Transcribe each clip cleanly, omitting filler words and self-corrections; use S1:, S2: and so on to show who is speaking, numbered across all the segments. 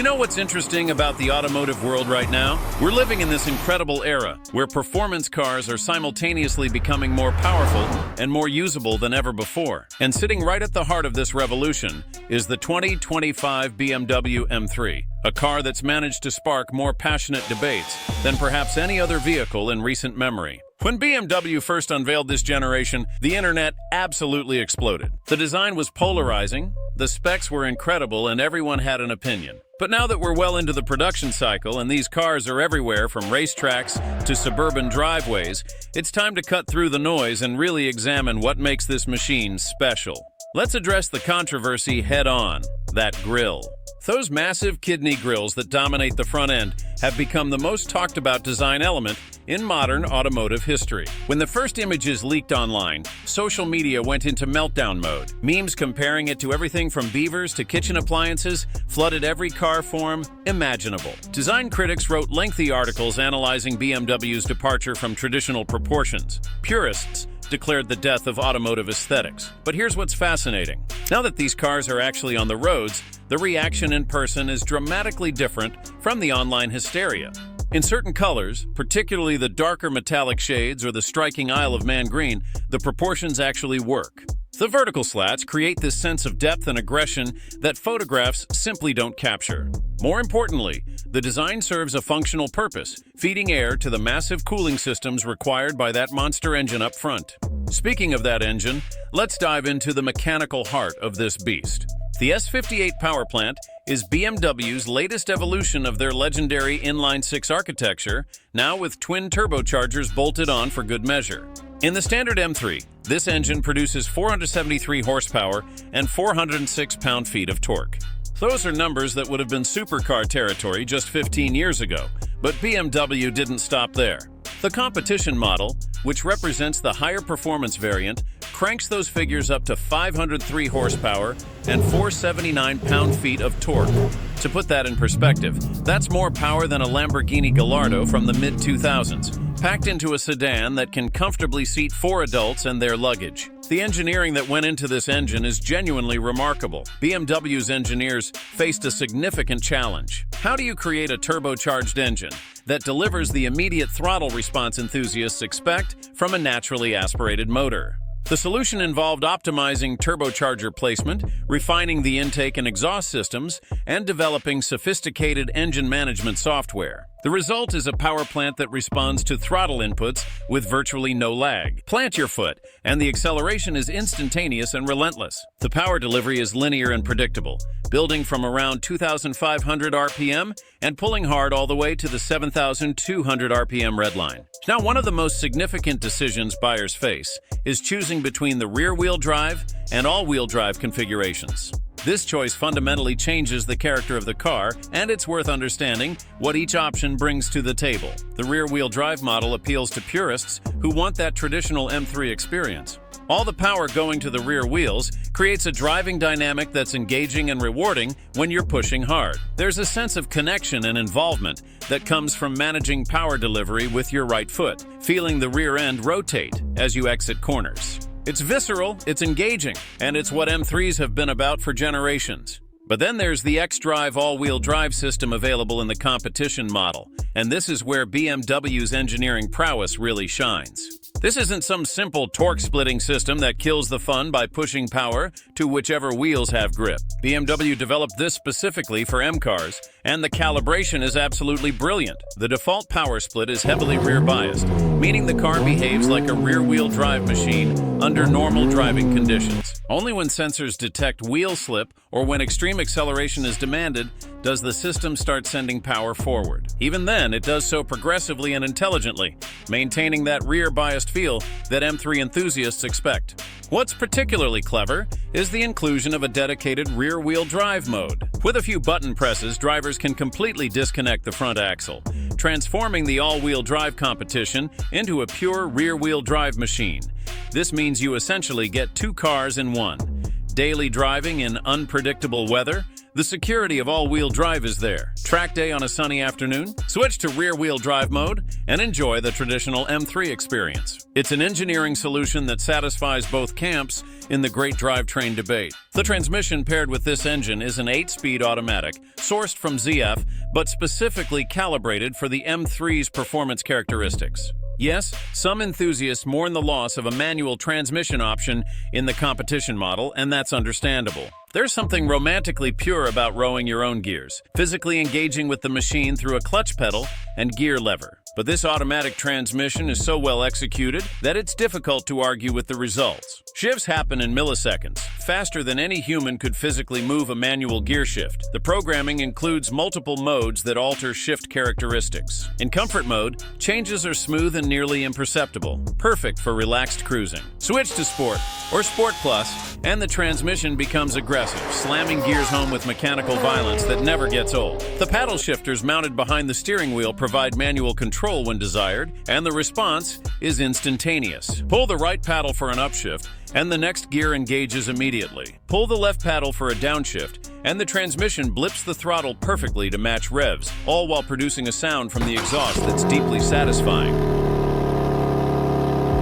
S1: You know what's interesting about the automotive world right now? We're living in this incredible era where performance cars are simultaneously becoming more powerful and more usable than ever before. And sitting right at the heart of this revolution is the 2025 BMW M3, a car that's managed to spark more passionate debates than perhaps any other vehicle in recent memory. When BMW first unveiled this generation, the internet absolutely exploded. The design was polarizing, the specs were incredible, and everyone had an opinion. But now that we're well into the production cycle and these cars are everywhere from racetracks to suburban driveways, it's time to cut through the noise and really examine what makes this machine special. Let's address the controversy head-on: that grille. Those massive kidney grills that dominate the front end have become the most talked about design element in modern automotive history. When the first images leaked online, social media went into meltdown mode. Memes comparing it to everything from beavers to kitchen appliances flooded every car form imaginable. Design critics wrote lengthy articles analyzing BMW's departure from traditional proportions. Purists declared the death of automotive aesthetics. But here's what's fascinating. Now that these cars are actually on the roads, the reaction in person is dramatically different from the online hysteria. In certain colors, particularly the darker metallic shades or the striking Isle of Man green, the proportions actually work. The vertical slats create this sense of depth and aggression that photographs simply don't capture. More importantly, the design serves a functional purpose, feeding air to the massive cooling systems required by that monster engine up front. Speaking of that engine, let's dive into the mechanical heart of this beast. The S58 power plant is BMW's latest evolution of their legendary inline-six architecture, now with twin turbochargers bolted on for good measure. In the standard M3, this engine produces 473 horsepower and 406 pound-feet of torque. Those are numbers that would have been supercar territory just 15 years ago, but BMW didn't stop there. The competition model, which represents the higher performance variant, cranks those figures up to 503 horsepower and 479 pound-feet of torque. To put that in perspective, that's more power than a Lamborghini Gallardo from the mid-2000s, packed into a sedan that can comfortably seat 4 adults and their luggage. The engineering that went into this engine is genuinely remarkable. BMW's engineers faced a significant challenge. How do you create a turbocharged engine that delivers the immediate throttle response enthusiasts expect from a naturally aspirated motor? The solution involved optimizing turbocharger placement, refining the intake and exhaust systems, and developing sophisticated engine management software. The result is a power plant that responds to throttle inputs with virtually no lag. Plant your foot, and the acceleration is instantaneous and relentless. The power delivery is linear and predictable, building from around 2,500 RPM and pulling hard all the way to the 7,200 RPM redline. Now, one of the most significant decisions buyers face is choosing between the rear-wheel drive and all-wheel drive configurations. This choice fundamentally changes the character of the car, and it's worth understanding what each option brings to the table. The rear-wheel drive model appeals to purists who want that traditional M3 experience. All the power going to the rear wheels creates a driving dynamic that's engaging and rewarding when you're pushing hard. There's a sense of connection and involvement that comes from managing power delivery with your right foot, feeling the rear end rotate as you exit corners. It's visceral, it's engaging, and it's what M3s have been about for generations. But then there's the xDrive all-wheel drive system available in the competition model, and this is where BMW's engineering prowess really shines. This isn't some simple torque-splitting system that kills the fun by pushing power to whichever wheels have grip. BMW developed this specifically for M cars, and the calibration is absolutely brilliant. The default power split is heavily rear-biased, meaning the car behaves like a rear-wheel drive machine under normal driving conditions. Only when sensors detect wheel slip or when extreme acceleration is demanded does the system start sending power forward. Even then, it does so progressively and intelligently, maintaining that rear-biased feel that M3 enthusiasts expect. What's particularly clever is the inclusion of a dedicated rear-wheel drive mode. With a few button presses, drivers can completely disconnect the front axle, transforming the all-wheel drive competition into a pure rear-wheel drive machine. This means you essentially get two cars in one. daily driving in unpredictable weather, the security of all-wheel drive is there. Track day on a sunny afternoon? Switch to rear-wheel drive mode and enjoy the traditional M3 experience. It's an engineering solution that satisfies both camps in the great drivetrain debate. The transmission paired with this engine is an 8-speed automatic, sourced from ZF, but specifically calibrated for the M3's performance characteristics. Yes, some enthusiasts mourn the loss of a manual transmission option in the competition model, and that's understandable. There's something romantically pure about rowing your own gears, physically engaging with the machine through a clutch pedal and gear lever. But this automatic transmission is so well executed that it's difficult to argue with the results. Shifts happen in milliseconds, faster than any human could physically move a manual gear shift. The programming includes multiple modes that alter shift characteristics. In comfort mode, changes are smooth and nearly imperceptible, perfect for relaxed cruising. Switch to Sport or Sport Plus, and the transmission becomes aggressive, slamming gears home with mechanical violence that never gets old. The paddle shifters mounted behind the steering wheel provide manual control when desired, and the response is instantaneous. Pull the right paddle for an upshift, and the next gear engages immediately. Pull the left paddle for a downshift, and the transmission blips the throttle perfectly to match revs, all while producing a sound from the exhaust that's deeply satisfying.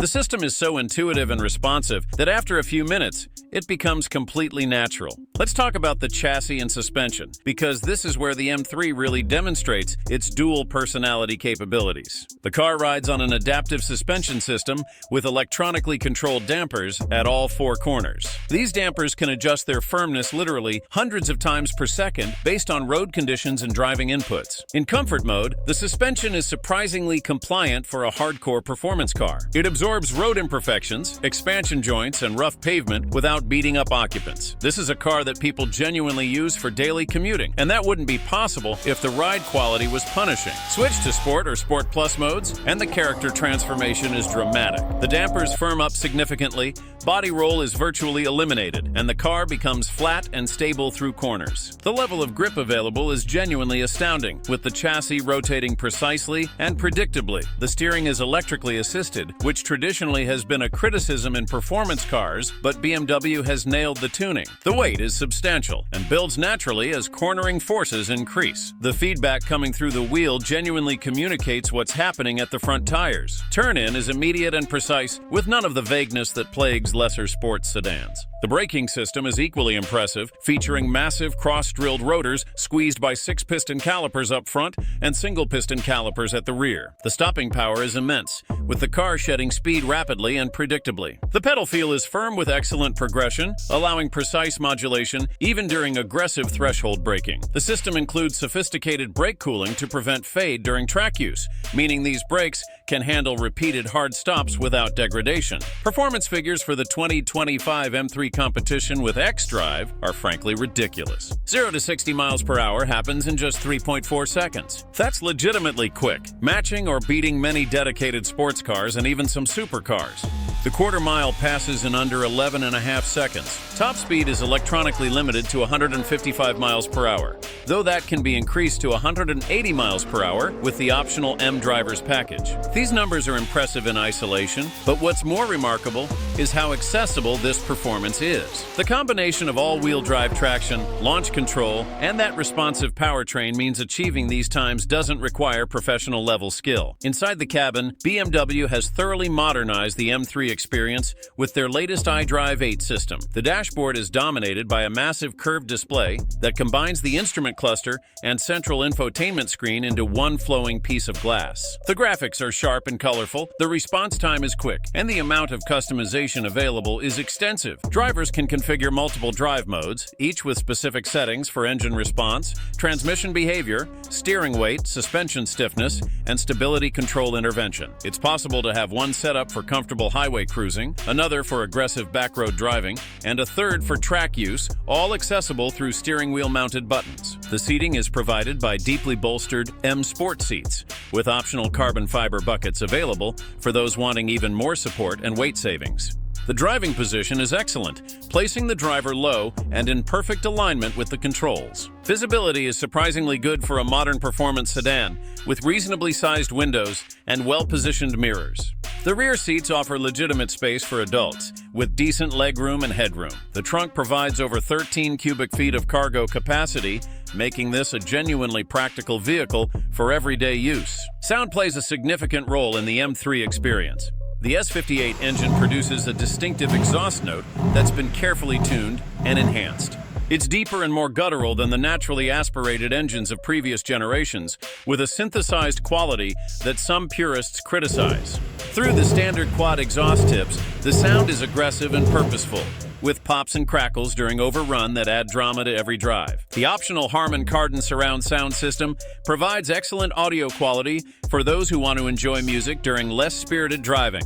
S1: The system is so intuitive and responsive that after a few minutes, it becomes completely natural. Let's talk about the chassis and suspension, because this is where the M3 really demonstrates its dual personality capabilities. The car rides on an adaptive suspension system with electronically controlled dampers at all 4 corners. These dampers can adjust their firmness literally hundreds of times per second based on road conditions and driving inputs. In comfort mode, the suspension is surprisingly compliant for a hardcore performance car. It absorbs road imperfections, expansion joints, and rough pavement without beating up occupants. This is a car that people genuinely use for daily commuting, and that wouldn't be possible if the ride quality was punishing. Switch to Sport or Sport Plus modes, and the character transformation is dramatic. The dampers firm up significantly, body roll is virtually eliminated, and the car becomes flat and stable through corners. The level of grip available is genuinely astounding, with the chassis rotating precisely and predictably. The steering is electrically assisted, which traditionally has been a criticism in performance cars, but BMW has nailed the tuning. The weight is substantial and builds naturally as cornering forces increase. The feedback coming through the wheel genuinely communicates what's happening at the front tires. Turn-in is immediate and precise, with none of the vagueness that plagues lesser sports sedans. The braking system is equally impressive, featuring massive cross-drilled rotors squeezed by 6-piston calipers up front and single-piston calipers at the rear. The stopping power is immense, with the car shedding speed rapidly and predictably. The pedal feel is firm with excellent progression, allowing precise modulation even during aggressive threshold braking. The system includes sophisticated brake cooling to prevent fade during track use, meaning these brakes can handle repeated hard stops without degradation. Performance figures for the 2025 M3 competition with xDrive are frankly ridiculous. 0 to 60 miles per hour happens in just 3.4 seconds. That's legitimately quick, matching or beating many dedicated sports cars and even some supercars. The quarter-mile passes in under 11.5 seconds. Top speed is electronically limited to 155 miles per hour, though that can be increased to 180 miles per hour with the optional M Drivers package. These numbers are impressive in isolation, but what's more remarkable is how accessible this performance is. The combination of all-wheel drive traction, launch control, and that responsive powertrain means achieving these times doesn't require professional-level skill. Inside the cabin, BMW has thoroughly modernized the M3 experience with their latest iDrive 8 system. The dashboard is dominated by a massive curved display that combines the instrument cluster and central infotainment screen into one flowing piece of glass. The graphics are sharp and colorful, the response time is quick, and the amount of customization available is extensive. Drivers can configure multiple drive modes, each with specific settings for engine response, transmission behavior, steering weight, suspension stiffness, and stability control intervention. It's possible to have one setup for comfortable highway cruising, another for aggressive backroad driving, and a third for track use, all accessible through steering wheel mounted buttons. The seating is provided by deeply bolstered M Sport seats, with optional carbon fiber buckets available for those wanting even more support and weight savings. The driving position is excellent, placing the driver low and in perfect alignment with the controls. Visibility is surprisingly good for a modern performance sedan, with reasonably sized windows and well-positioned mirrors. The rear seats offer legitimate space for adults, with decent legroom and headroom. The trunk provides over 13 cubic feet of cargo capacity, making this a genuinely practical vehicle for everyday use. Sound plays a significant role in the M3 experience. The S58 engine produces a distinctive exhaust note that's been carefully tuned and enhanced. It's deeper and more guttural than the naturally aspirated engines of previous generations, with a synthesized quality that some purists criticize. Through the standard quad exhaust tips, the sound is aggressive and purposeful, with pops and crackles during overrun that add drama to every drive. The optional Harman Kardon surround sound system provides excellent audio quality for those who want to enjoy music during less spirited driving.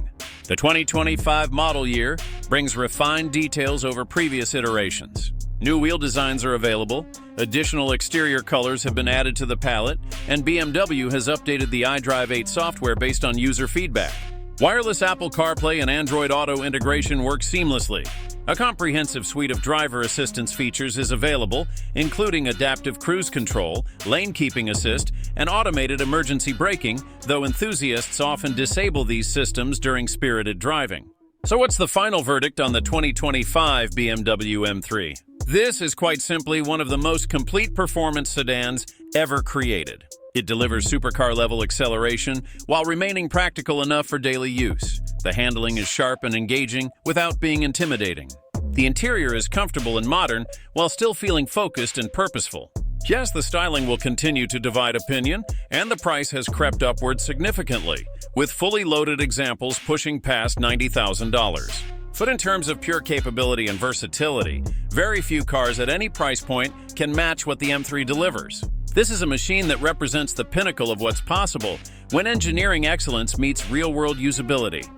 S1: The 2025 model year brings refined details over previous iterations. New wheel designs are available, additional exterior colors have been added to the palette, and BMW has updated the iDrive 8 software based on user feedback. Wireless Apple CarPlay and Android Auto integration work seamlessly. A comprehensive suite of driver assistance features is available, including adaptive cruise control, lane keeping assist, and automated emergency braking, though enthusiasts often disable these systems during spirited driving. So what's the final verdict on the 2025 BMW M3? This is quite simply one of the most complete performance sedans ever created. It delivers supercar-level acceleration while remaining practical enough for daily use. The handling is sharp and engaging without being intimidating. The interior is comfortable and modern while still feeling focused and purposeful. Yes, the styling will continue to divide opinion, and the price has crept upward significantly, with fully loaded examples pushing past $90,000. But in terms of pure capability and versatility, very few cars at any price point can match what the M3 delivers. This is a machine that represents the pinnacle of what's possible when engineering excellence meets real-world usability.